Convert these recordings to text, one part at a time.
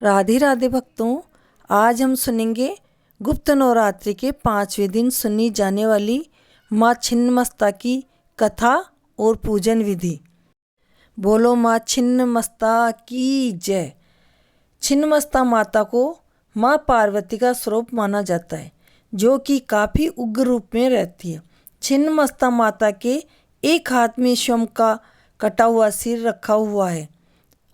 राधे राधे भक्तों, आज हम सुनेंगे गुप्त नवरात्रि के 5वें दिन सुनी जाने वाली माँ छिन्नमस्ता की कथा और पूजन विधि। बोलो माँ छिन्नमस्ता की जय। छिन्नमस्ता माता को माँ पार्वती का स्वरूप माना जाता है, जो कि काफ़ी उग्र रूप में रहती है। छिन्नमस्ता माता के एक हाथ में स्वयं का कटा हुआ सिर रखा हुआ है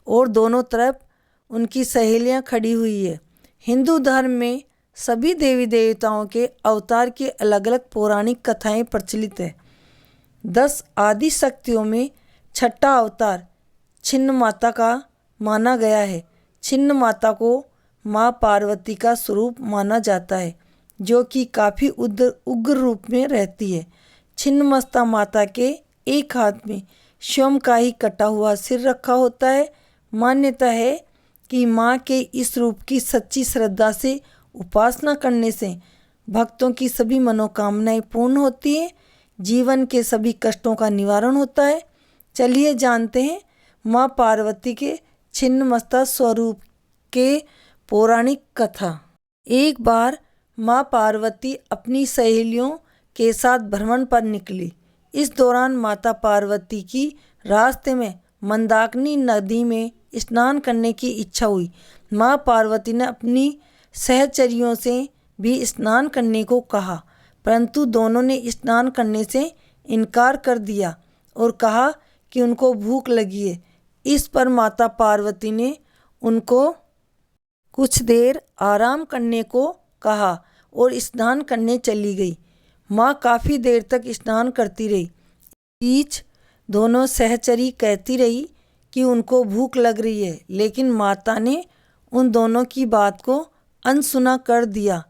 और दोनों तरफ उनकी सहेलियां खड़ी हुई है। हिंदू धर्म में सभी देवी देवताओं के अवतार की अलग अलग पौराणिक कथाएं प्रचलित है। 10 आदि शक्तियों में छठा अवतार छिन्न माता का माना गया है। छिन्न माता को माँ पार्वती का स्वरूप माना जाता है, जो कि काफ़ी उग्र रूप में रहती है। छिन्नमस्ता माता के एक हाथ में स्वयं का ही कटा हुआ सिर रखा होता है। मान्यता है कि माँ के इस रूप की सच्ची श्रद्धा से उपासना करने से भक्तों की सभी मनोकामनाएं पूर्ण होती हैं, जीवन के सभी कष्टों का निवारण होता है। चलिए जानते हैं माँ पार्वती के छिन्नमस्ता स्वरूप के पौराणिक कथा। एक बार माँ पार्वती अपनी सहेलियों के साथ भ्रमण पर निकली। इस दौरान माता पार्वती की रास्ते में मंदाकिनी नदी में स्नान करने की इच्छा हुई। माँ पार्वती ने अपनी सहचरियों से भी स्नान करने को कहा, परंतु दोनों ने स्नान करने से इनकार कर दिया और कहा कि उनको भूख लगी है। इस पर माता पार्वती ने उनको कुछ देर आराम करने को कहा और स्नान करने चली गई। माँ काफ़ी देर तक स्नान करती रही। बीच दोनों सहचरी कहती रही कि उनको भूख लग रही है, लेकिन माता ने उन दोनों की बात को अनसुना कर दिया।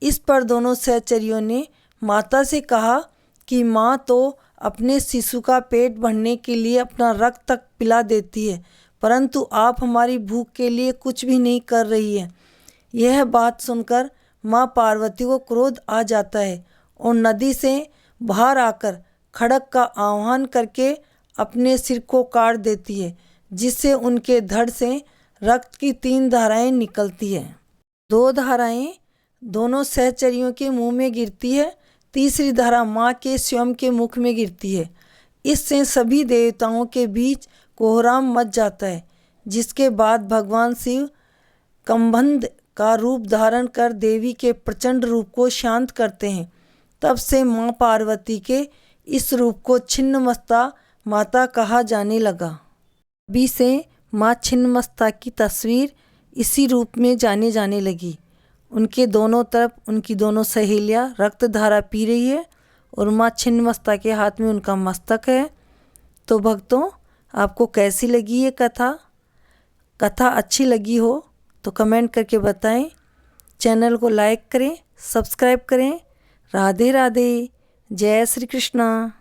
इस पर दोनों सहचरियों ने माता से कहा कि माँ तो अपने शिशु का पेट भरने के लिए अपना रक्त तक पिला देती है, परंतु आप हमारी भूख के लिए कुछ भी नहीं कर रही है। यह बात सुनकर माँ पार्वती को क्रोध आ जाता है और नदी से बाहर आकर खड्ग का आह्वान करके अपने सिर को काट देती है, जिससे उनके धड़ से रक्त की 3 धाराएं निकलती है। 2 धाराएं दोनों सहचरियों के मुंह में गिरती है, तीसरी धारा माँ के स्वयं के मुख में गिरती है। इससे सभी देवताओं के बीच कोहराम मच जाता है, जिसके बाद भगवान शिव कंबंध का रूप धारण कर देवी के प्रचंड रूप को शांत करते हैं। तब से माँ पार्वती के इस रूप को छिन्नमस्ता माता कहा जाने लगा। अभी से माँ छिन्नमस्ता की तस्वीर इसी रूप में जाने लगी। उनके दोनों तरफ उनकी दोनों सहेलियाँ रक्त धारा पी रही है और माँ छिन्नमस्ता के हाथ में उनका मस्तक है। तो भक्तों, आपको कैसी लगी ये कथा अच्छी लगी हो तो कमेंट करके बताएं। चैनल को लाइक करें, सब्सक्राइब करें। राधे राधे, जय श्री कृष्णा।